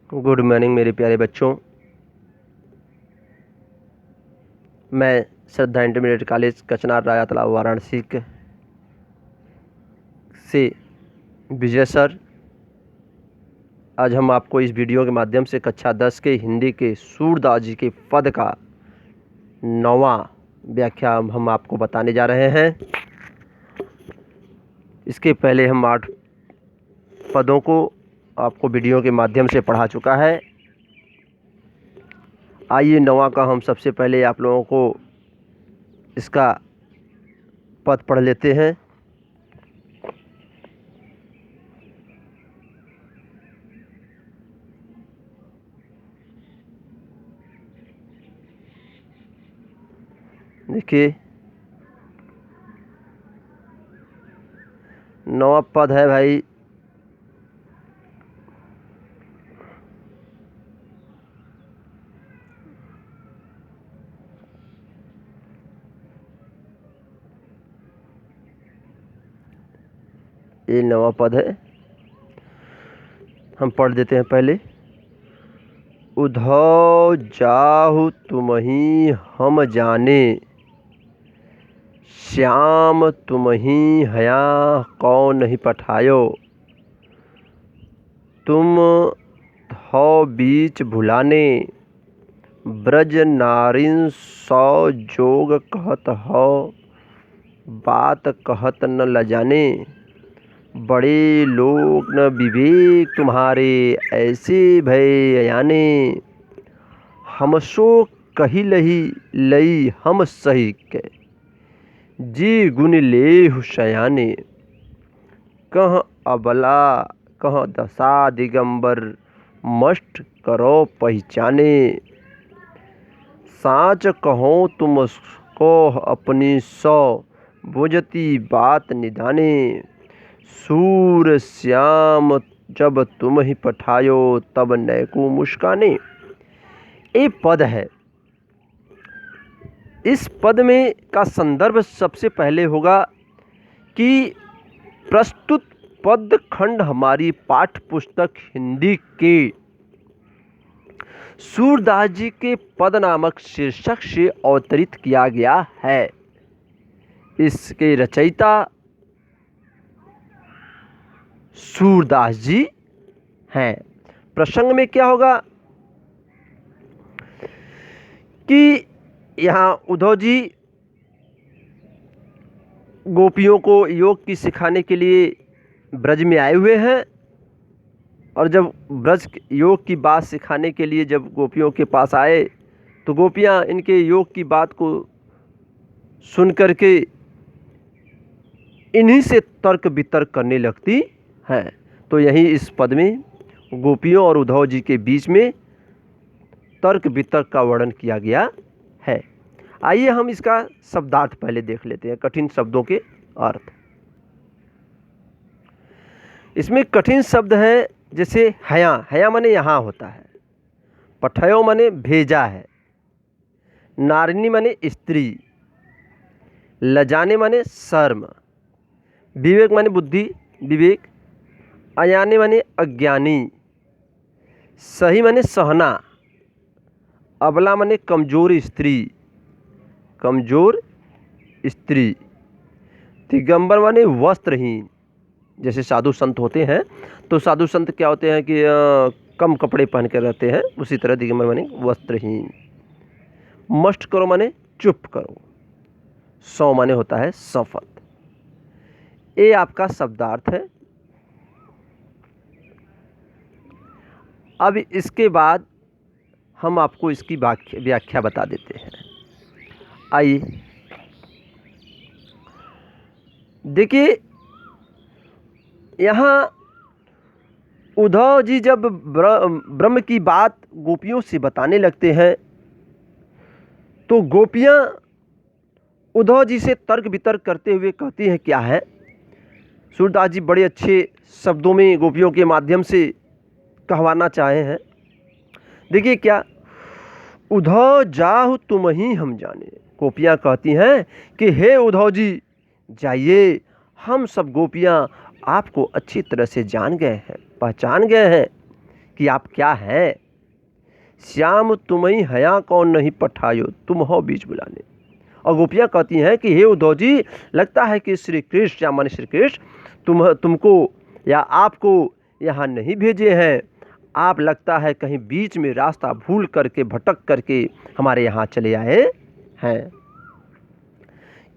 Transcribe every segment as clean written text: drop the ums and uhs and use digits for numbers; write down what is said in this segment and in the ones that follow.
Good morning मेरे प्यारे बच्चों। मैं श्रद्धा इंटरमीडिएट कॉलेज कचनार राया तालाब वाराणसी से विजय सर। आज हम आपको इस वीडियो के माध्यम से कक्षा 10 के हिंदी के सूरदास जी के पद का 9वां व्याख्या हम आपको बताने जा रहे हैं। इसके पहले हम 8 पदों को आपको वीडियो के माध्यम से पढ़ा चुका है। आइए 9वां का हम सबसे पहले आप लोगों को इसका पद पढ़ लेते हैं। देखिए 9वां पद है भाई, ये 9वां पद है। हम पढ़ देते हैं पहले। उधौ जाहु तुमहि हम जाने, श्याम तुमहि हया कौन नहीं पठायो। तुम थो बीच भुलाने, ब्रज नारिन सौ जोग कहत हो, बात कहत न लजाने। बड़े लोग न विवेक तुम्हारे, ऐसे भय अयाने। हमसो कही लही लई हम सही के, जी गुण लेहु शयाने। कह अबला कह दशा दिगंबर, मस्ट करो पहचाने। साच कहो तुमको अपनी सौ, बुझती बात निदाने। सूर श्याम जब तुम ही पठायो, तब नैको मुस्काने। ये पद है। इस पद में का संदर्भ सबसे पहले होगा कि प्रस्तुत पद खंड हमारी पाठ्य पुस्तक हिंदी के सूरदास जी के पद नामक शीर्षक से अवतरित किया गया है। इसके रचयिता सूरदास जी हैं। प्रसंग में क्या होगा कि यहाँ उद्धव जी गोपियों को योग की सिखाने के लिए ब्रज में आए हुए हैं, और जब ब्रज योग की बात सिखाने के लिए जब गोपियों के पास आए तो गोपियाँ इनके योग की बात को सुन करके इन्हीं से तर्क वितर्क करने लगती हैं। तो यहीं इस पद में गोपियों और उद्धव जी के बीच में तर्क वितर्क का वर्णन किया गया है। आइए हम इसका शब्दार्थ पहले देख लेते हैं, कठिन शब्दों के अर्थ। इसमें कठिन शब्द है जैसे हया, हया माने यहाँ होता है। पठयो माने भेजा है। नारिनी माने स्त्री। लजाने माने शर्म। विवेक माने बुद्धि विवेक। अयाने माने अज्ञानी। सही माने सहना। अबला माने कमजोर स्त्री, कमजोर स्त्री। दिगंबर माने वस्त्रहीन। जैसे साधु संत होते हैं तो साधु संत क्या होते हैं कि कम कपड़े पहन कर रहते हैं, उसी तरह दिगंबर माने वस्त्रहीन। मस्ट करो माने चुप करो। सौ माने होता है शपथ। ये आपका शब्दार्थ है। अब इसके बाद हम आपको इसकी व्याख्या बता देते हैं। आइए देखिए, यहाँ उद्धव जी जब ब्रह्म की बात गोपियों से बताने लगते हैं तो गोपियाँ उद्धव जी से तर्क वितर्क करते हुए कहती हैं क्या है। सूरदास जी बड़े अच्छे शब्दों में गोपियों के माध्यम से कहवाना चाहे हैं। देखिए क्या, उद्धव जाहु तुम ही हम जाने। गोपियाँ कहती हैं कि हे उद्धव जी जाइए, हम सब गोपियाँ आपको अच्छी तरह से जान गए हैं, पहचान गए हैं कि आप क्या हैं। श्याम तुम्हें हया कौन नहीं पठायो, तुम हो बीच बुलाने। और गोपियाँ कहती हैं कि हे उद्धव जी, लगता है कि श्री कृष्ण या माने श्री कृष्ण तुमको या आपको यहाँ नहीं भेजे हैं। आप लगता है कहीं बीच में रास्ता भूल करके भटक करके हमारे यहाँ चले आए हैं,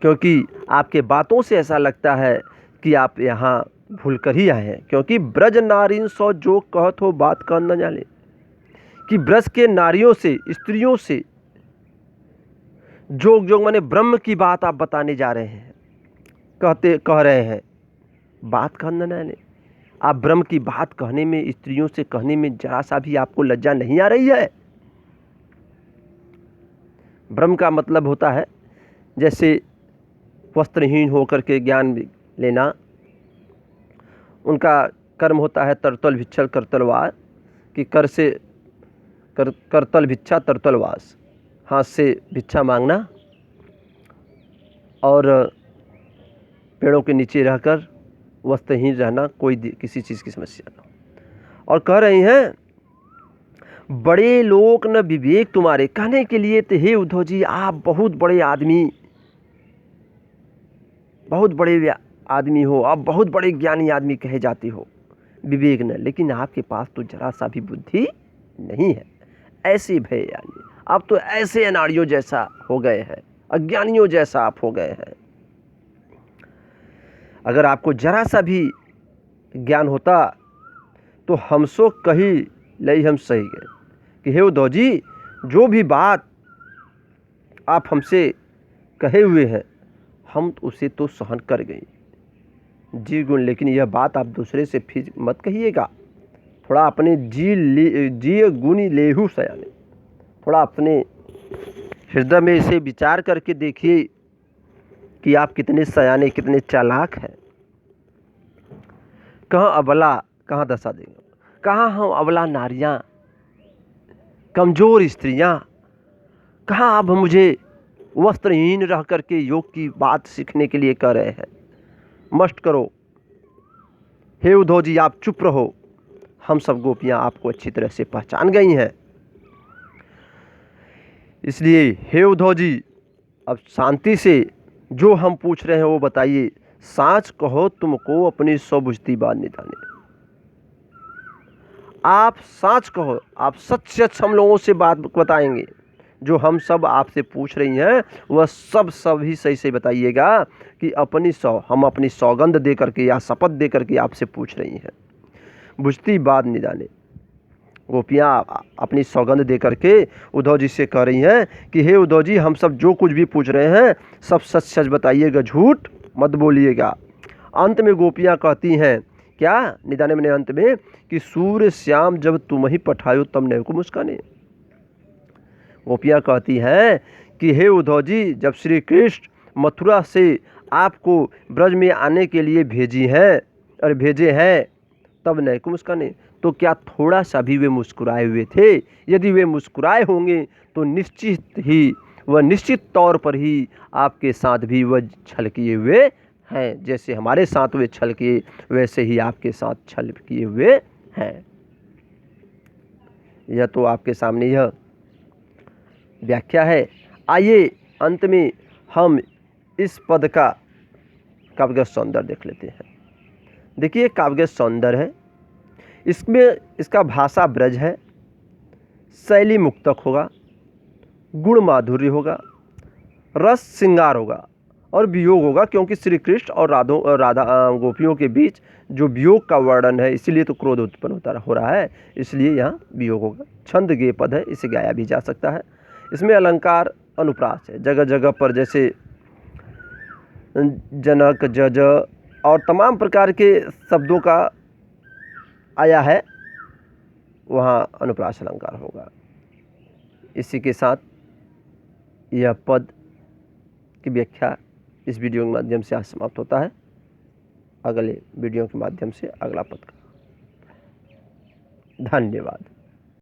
क्योंकि आपके बातों से ऐसा लगता है कि आप यहाँ भूल कर ही आए हैं। क्योंकि ब्रज नारीन सौ जो कहत हो बात कर न जाने, कि ब्रज के नारियों से, स्त्रियों से जोग जोग माने ब्रह्म की बात आप बताने जा रहे हैं, कह रहे हैं, बात करना नहीं। आप ब्रह्म की बात कहने में, स्त्रियों से कहने में जरा सा भी आपको लज्जा नहीं आ रही है। ब्रह्म का मतलब होता है जैसे वस्त्रहीन होकर के ज्ञान लेना, उनका कर्म होता है तरतल भिक्षल करतलवास, कि करतल भिक्षा तरतलवास, हाथ से भिक्षा मांगना और पेड़ों के नीचे रहकर वस्त्रहीन रहना, कोई किसी चीज़ की समस्या ना। और कह रही हैं बड़े लोक न विवेक तुम्हारे, कहने के लिए तो हे उद्धव जी आप बहुत बड़े आदमी, बहुत बड़े आदमी हो, आप बहुत बड़े ज्ञानी आदमी कहे जाते हो, विवेक न, लेकिन आपके पास तो जरा सा भी बुद्धि नहीं है। ऐसे भय यानी आप तो ऐसे अनाड़ियों जैसा हो गए हैं, अज्ञानियों जैसा आप हो गए हैं। अगर आपको जरा सा भी ज्ञान होता तो हमसो कही लई हम सही गए, कि हे उद्धव जी जो भी बात आप हमसे कहे हुए हैं हम उसे तो सहन कर गए जी गुण, लेकिन यह बात आप दूसरे से फिर मत कहिएगा। थोड़ा अपने जी गुणी लेहू सयाने, थोड़ा अपने हृदय में इसे विचार करके देखिए कि आप कितने सयाने, कितने चालाक हैं। कहाँ अबला, कहाँ दशा देंगे, कहाँ हम अबला नारियाँ, कमज़ोर स्त्रियाँ, कहाँ आप मुझे वस्त्रहीन रह करके योग की बात सीखने के लिए कह रहे हैं। मस्ट करो, हे उद्धव जी आप चुप रहो, हम सब गोपियाँ आपको अच्छी तरह से पहचान गई हैं। इसलिए हे उद्धव जी अब शांति से जो हम पूछ रहे हैं वो बताइए। साच कहो तुमको अपनी स्वबुझती बात निताने, आप साच कहो, आप सच सच हम लोगों से बात बताएंगे। जो हम सब आपसे पूछ रही हैं वह सब ही सही से बताइएगा कि हम अपनी सौगंध दे करके या शपथ दे करके आपसे पूछ रही हैं। बुझती बात निदाने, गोपियाँ अपनी सौगंध दे करके उद्धव जी से कह रही हैं कि हे उद्धव जी हम सब जो कुछ भी पूछ रहे हैं सब सच सच बताइएगा, झूठ मत बोलिएगा। अंत में गोपियाँ कहती हैं क्या, निदाने में अंत में, कि सूर्य श्याम जब तुम ही पठायो तब नए को मुस्काने। गोपियाँ कहती हैं कि हे उद्धव जी जब श्री कृष्ण मथुरा से आपको ब्रज में आने के लिए भेजे हैं तब नए को मुस्काने, तो क्या थोड़ा सा भी वे मुस्कुराए हुए थे? यदि वे मुस्कुराए होंगे तो निश्चित तौर पर ही आपके साथ भी वह छल किए हुए हैं। जैसे हमारे साथ वे छल किए वैसे ही आपके साथ छल किए हुए हैं। यह तो आपके सामने यह व्याख्या है। आइए अंत में हम इस पद का काव्य सौंदर्य देख लेते हैं। देखिए काव्य सौंदर्य है, इसमें इसका भाषा ब्रज है, शैली मुक्तक होगा, गुण माधुर्य होगा, रस श्रृंगार होगा और वियोग होगा, क्योंकि श्री कृष्ण और राधा गोपियों के बीच जो वियोग का वर्णन है इसीलिए तो क्रोध उत्पन्न हो रहा है, इसलिए यहाँ वियोग होगा। छंद गेय पद है, इसे गाया भी जा सकता है। इसमें अलंकार अनुप्रास है, जगह जगह पर जैसे जनक जज और तमाम प्रकार के शब्दों का आया है, वहाँ अनुप्रास अलंकार होगा। इसी के साथ यह पद की व्याख्या इस वीडियो के माध्यम से आज समाप्त होता है। अगले वीडियो के माध्यम से अगला पद का। धन्यवाद।